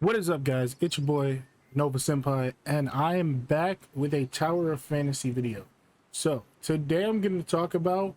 What is up, guys? It's your boy Nova Senpai, and I am back with a Tower of Fantasy video. So today I'm going to talk about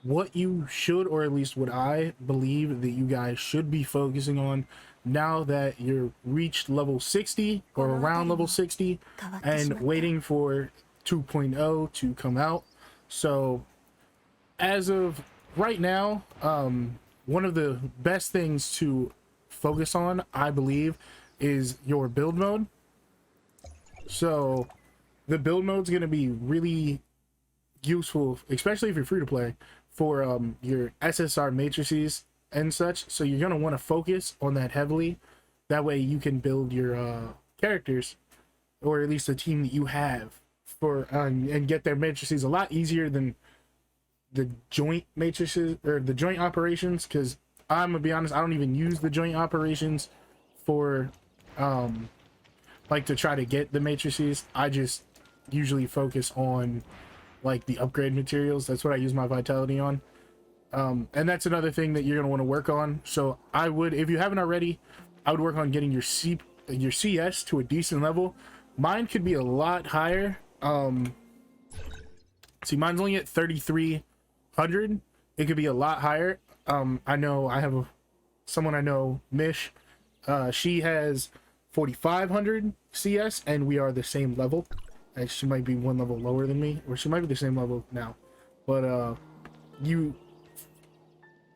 what you should, or at least what I believe that you guys should be focusing on now that you're reached level 60 or around level 60 and waiting for 2.0 to come out. So as of right now, one of the best things to focus on, I believe, is your build mode. So the build mode is going to be really useful, especially if you're free to play, for your SSR matrices and such. So you're going to want to focus on that heavily. That way you can build your characters, or at least the team that you have, for and get their matrices a lot easier than the joint matrices or the joint operations, because I'm gonna be honest, I don't even use the joint operations for like to try to get the matrices. I just usually focus on like the upgrade materials. That's what I use my vitality on. And that's another thing that you're gonna want to work on. So I would, if you haven't already, I would work on getting your CS to a decent level. Mine could be a lot higher. See, mine's only at 3,300. It could be a lot higher. I know I have someone I know, Mish. She has 4,500 CS, and we are the same level. And she might be one level lower than me, or she might be the same level now. But and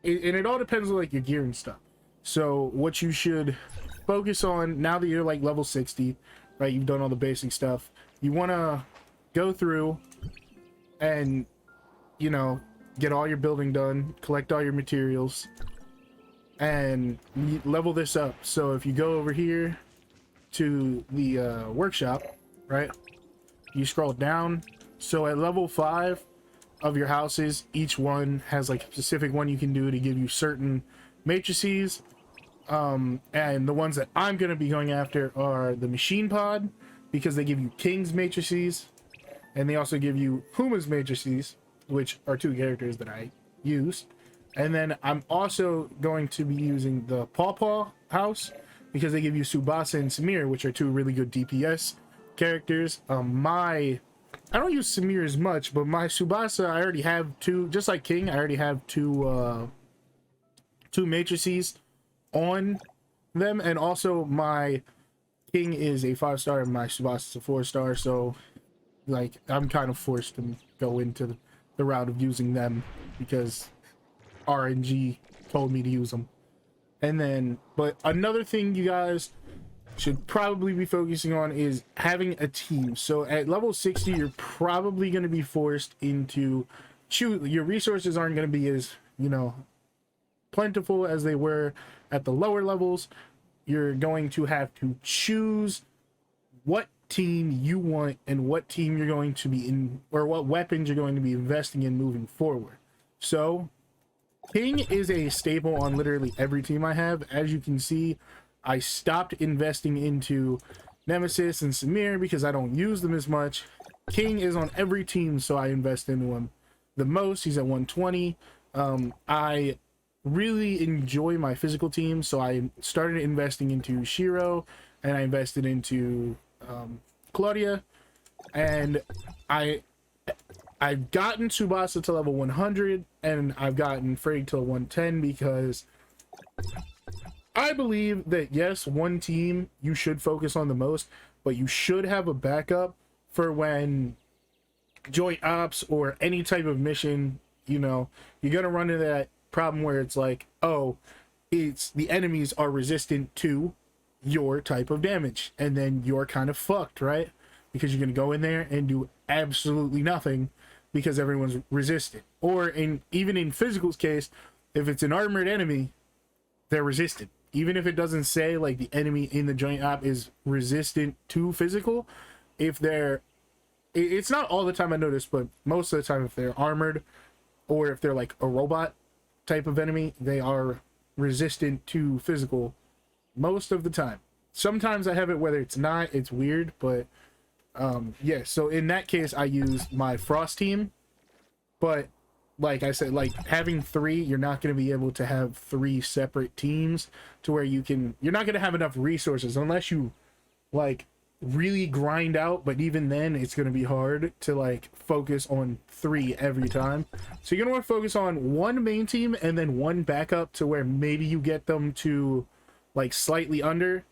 it all depends on like your gear and stuff. So what you should focus on now that you're like level 60, right? You've done all the basic stuff. You want to go through and, you know, get all your building done, collect all your materials, and level this up. So if you go over here to the workshop, right, you scroll down. So at level 5 of your houses, each one has like a specific one you can do to give you certain matrices. And the ones that I'm going to be going after are the machine pod, because they give you king's matrices, and they also give you Huma's matrices, which are 2 characters that I use. And then I'm also going to be using the Paw Paw house, because they give you Tsubasa and Samir, which are 2 really good DPS characters. I don't use Samir as much, but my Tsubasa, I already have 2, just like King, I already have 2 matrices on them. And also my King is a 5-star and my Tsubasa is a 4-star, so like I'm kind of forced to go into the route of using them because RNG told me to use them. And then, but another thing you guys should probably be focusing on is having a team. So at level 60, you're probably going to be forced into your resources aren't going to be as, you know, plentiful as they were at the lower levels. You're going to have to choose what team you want and what team you're going to be in, or what weapons you're going to be investing in moving forward. So King is a staple on literally every team I have. As you can see, I stopped investing into Nemesis and Samir because I don't use them as much. King is on every team, so I invest into him the most. He's at 120. I really enjoy my physical team, so I started investing into Shiro, and I invested into Claudia, and I've gotten Tsubasa to level 100, and I've gotten Frey to 110, because I believe that yes, one team you should focus on the most, but you should have a backup for when joint ops or any type of mission, you know, you're gonna run into that problem where it's like, oh, it's the enemies are resistant to your type of damage, and then you're kind of fucked, right? Because you're gonna go in there and do absolutely nothing because everyone's resistant. Or even in physical's case, if it's an armored enemy, they're resistant. Even if it doesn't say like the enemy in the joint op is resistant to physical, if it's not all the time I notice, but most of the time if they're armored, or if they're like a robot type of enemy, they are resistant to physical most of the time. Sometimes I have it whether it's not, it's weird, but yeah, so in that case I use my Frost team. But like I said, like having three, you're not going to be able to have three separate teams to where you're not going to have enough resources unless you like really grind out. But even then, it's going to be hard to like focus on three every time. So you're going to want to focus on one main team and then one backup to where maybe you get them to like slightly under,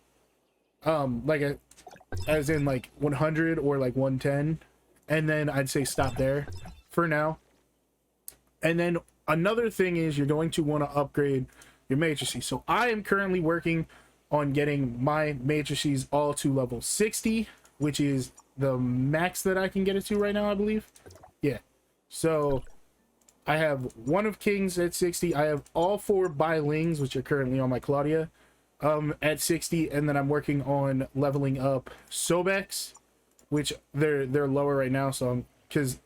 as in like 100 or like 110. And then I'd say stop there for now. And then another thing is you're going to want to upgrade your matrices. So I am currently working on getting my matrices all to level 60, which is the max that I can get it to right now, I believe. Yeah. So I have one of Kings at 60. I have all 4 Lings, which are currently on my Claudia, at 60. And then I'm working on leveling up Sobex, which they're lower right now. So because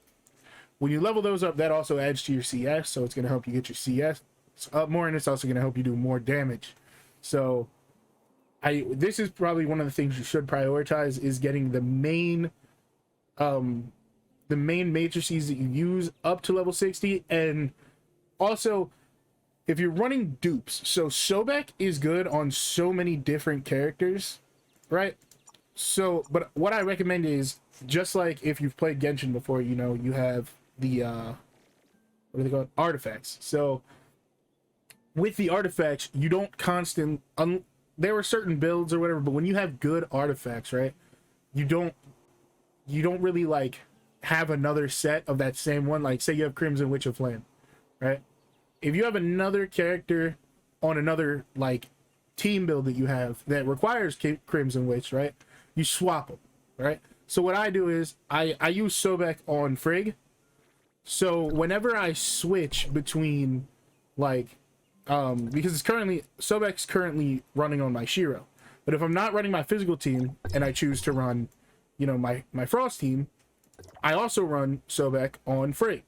when you level those up, that also adds to your CS, so it's going to help you get your CS up more, and it's also going to help you do more damage. So this is probably one of the things you should prioritize, is getting the main matrices that you use up to level 60. And also, if you're running dupes, so Sobek is good on so many different characters, right? So, but what I recommend is, just like if you've played Genshin before, you know, you have the what are they called, artifacts. So with the artifacts, you don't there were certain builds or whatever, but when you have good artifacts, right, you don't really like have another set of that same one. Like say you have Crimson Witch of Flame, right? If you have another character on another like team build that you have that requires Crimson Witch, right, you swap them, right? So what I do is I use Sobek on Frigg. So whenever I switch between like because it's currently Sobek's currently running on my Shiro, but if I'm not running my physical team and I choose to run, you know, my Frost team, I also run Sobek on Frigg.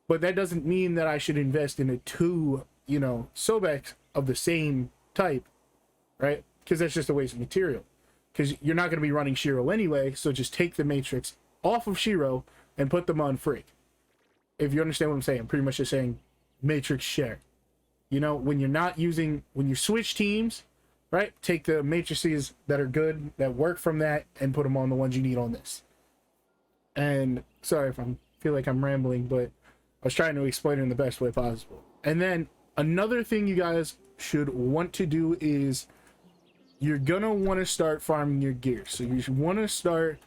But that doesn't mean that I should invest in a 2, you know, Sobek of the same type, right? Because that's just a waste of material. Because you're not going to be running Shiro anyway, so just take the Matrix off of Shiro and put them on Frigg. If you understand what I'm saying, I'm pretty much just saying Matrix share. You know, when you switch teams, right, take the matrices that are good, that work from that, and put them on the ones you need on this. And sorry if I feel like I'm rambling, but I was trying to explain it in the best way possible. And then another thing you guys should want to do is you're gonna want to start farming your gear. So you should want to start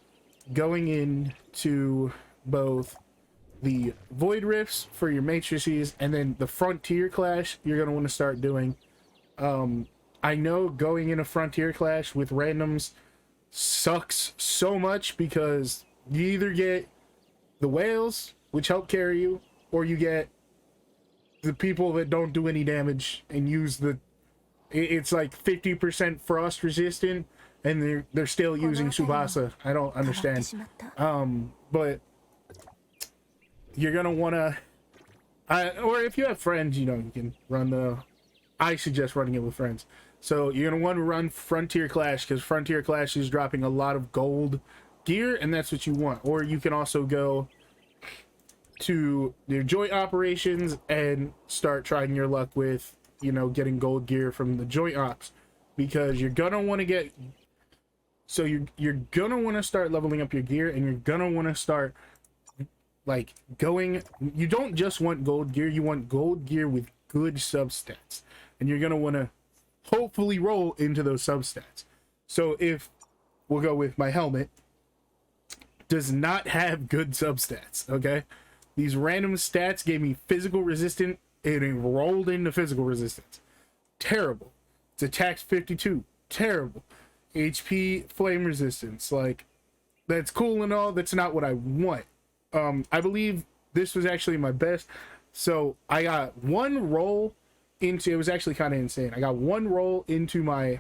going into both the Void Rifts for your matrices and then the Frontier Clash you're gonna want to start doing. I know going in a Frontier Clash with randoms sucks so much because you either get the whales, which help carry you, or you get the people that don't do any damage and use it's like 50% frost resistant, and they're still using Tsubasa. I don't understand. But you're gonna wanna, or if you have friends, you know, you can run I suggest running it with friends. So you're gonna want to run Frontier Clash because Frontier Clash is dropping a lot of gold gear, and that's what you want. Or you can also go to your joint operations and start trying your luck with, you know, getting gold gear from the joint ops, because you're gonna want to get, so you're gonna want to start leveling up your gear, and you're gonna want to start like going, you don't just want gold gear, you want gold gear with good substats, and you're gonna want to hopefully roll into those substats. So if we'll go with my helmet, does not have good substats, okay? These random stats gave me physical resistance, and it rolled into physical resistance. Terrible. It's attacks 52. Terrible. HP flame resistance. Like, that's cool and all. That's not what I want. I believe this was actually my best. So I got one roll into, it was actually kind of insane. I got one roll into my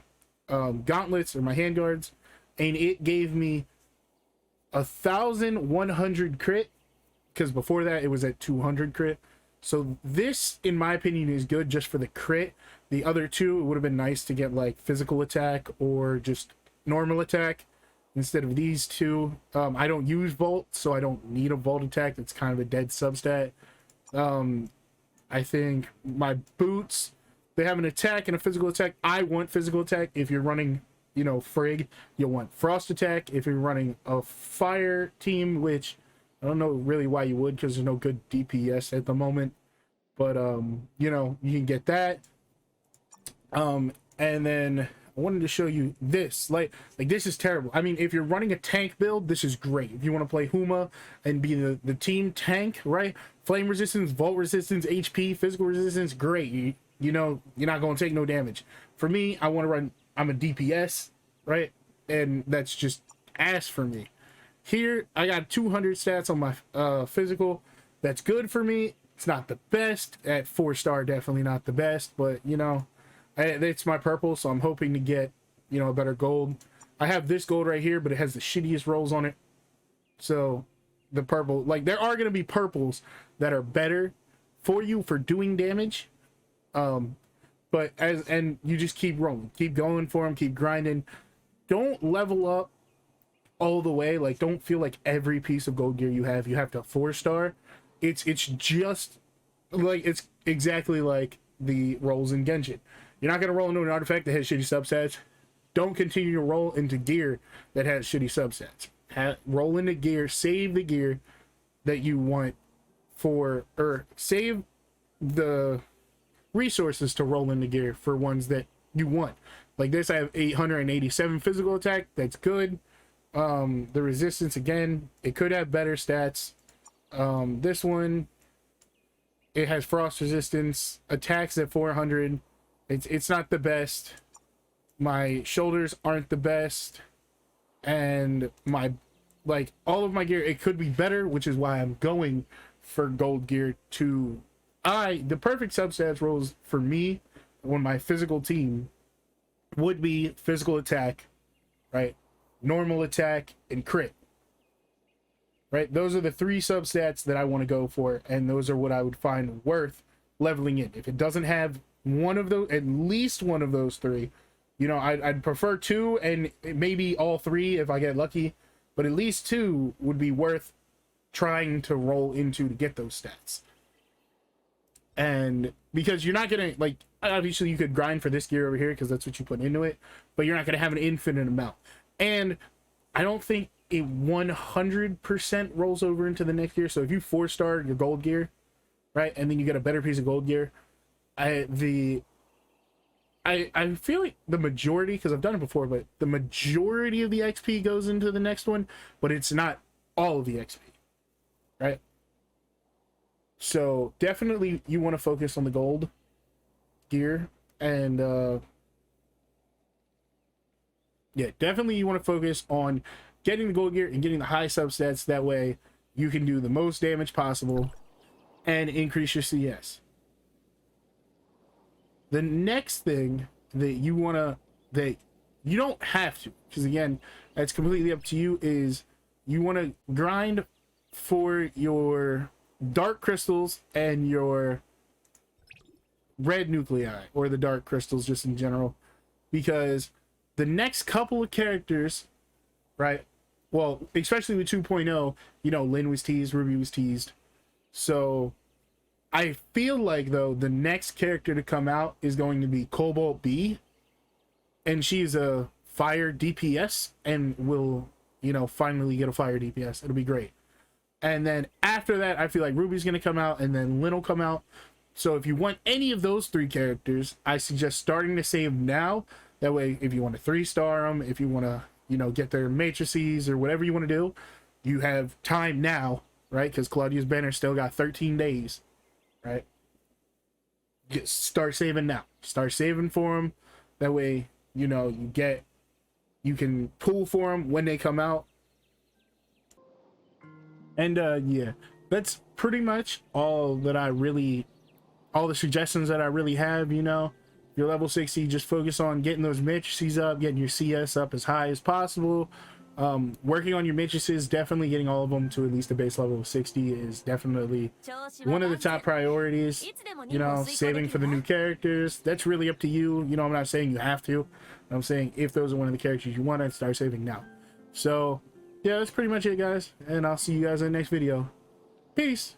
gauntlets or my handguards, and it gave me 1,100 crit, because before that it was at 200 crit. So this, in my opinion, is good just for the crit. The other two, it would have been nice to get like physical attack or just normal attack instead of these two. I don't use Volt, so I don't need a Volt attack. That's kind of a dead substat. I think my boots, they have an attack and a physical attack. I want physical attack. If you're running, you know, Frigg, you'll want frost attack. If you're running a fire team, which I don't know really why you would, because there's no good DPS at the moment, but you know, you can get that. And then I wanted to show you this. Like this is terrible. I mean, if you're running a tank build, this is great. If you want to play Huma and be the team tank, right? Flame resistance, vault resistance, HP, physical resistance, great. You know, you're not going to take no damage. For me, I want to run, I'm a DPS, right? And that's just ass for me. Here, I got 200 stats on my physical. That's good for me. It's not the best. At 4-star, definitely not the best, but you know, it's my purple, so I'm hoping to get, you know, a better gold. I have this gold right here, but it has the shittiest rolls on it. So the purple, like, there are going to be purples that are better for you for doing damage. But and you just keep rolling, keep going for them, keep grinding. Don't level up all the way. Like, don't feel like every piece of gold gear you have to 4-star. It's just like, it's exactly like the rolls in Genshin. You're not going to roll into an artifact that has shitty subsets. Don't continue to roll into gear that has shitty subsets. Roll into gear, save the gear that you want for, or save the resources to roll into gear for ones that you want. Like this, I have 887 physical attack. That's good. The resistance, again, it could have better stats. This one, it has frost resistance, attacks at 400. It's not the best. My shoulders aren't the best, and my, like, all of my gear, it could be better, which is why I'm going for gold gear. To the perfect substats rolls for me on my physical team would be physical attack, right, normal attack, and crit. Right, those are the 3 substats that I want to go for, and those are what I would find worth leveling in. If it doesn't have one of those, at least one of those 3, you know, I'd prefer 2 and maybe all 3 if I get lucky, but at least 2 would be worth trying to roll into to get those stats. And because you're not gonna, like, obviously you could grind for this gear over here because that's what you put into it, but you're not gonna have an infinite amount. And I don't think it 100% rolls over into the next gear. So if you 4-star your gold gear, right, and then you get a better piece of gold gear, I feel like the majority, because I've done it before, but the majority of the XP goes into the next one, but it's not all of the XP, right? So definitely you want to focus on the gold gear, and yeah, definitely you want to focus on getting the gold gear and getting the high substats. That way you can do the most damage possible and increase your CS. The next thing that you want to, that you don't have to, because again, that's completely up to you, is you want to grind for your dark crystals and your red nuclei, or the dark crystals just in general, because the next couple of characters, right, well, especially with 2.0, you know, Lynn was teased, Ruby was teased, so I feel like, though, the next character to come out is going to be Cobalt B, and she's a fire DPS, and will, you know, finally get a fire DPS. It'll be great. And then after that, I feel like Ruby's going to come out, and then Lynn will come out. So if you want any of those 3 characters, I suggest starting to save now. That way, if you want to 3-star them, if you want to, you know, get their matrices or whatever you want to do, you have time now, right? Because Claudia's banner still got 13 days. Right, start saving now. Start saving for them. That way, you know, you can pull for them when they come out. And yeah, that's pretty much all that all the suggestions that I really have. You know, you're level 60, just focus on getting those matrices up, getting your CS up as high as possible. Working on your matrices, definitely getting all of them to at least a base level of 60 is definitely one of the top priorities. You know, saving for the new characters, that's really up to you. You know, I'm not saying you have to. I'm saying if those are one of the characters you want to, start saving now. So yeah, that's pretty much it, guys, and I'll see you guys in the next video. Peace.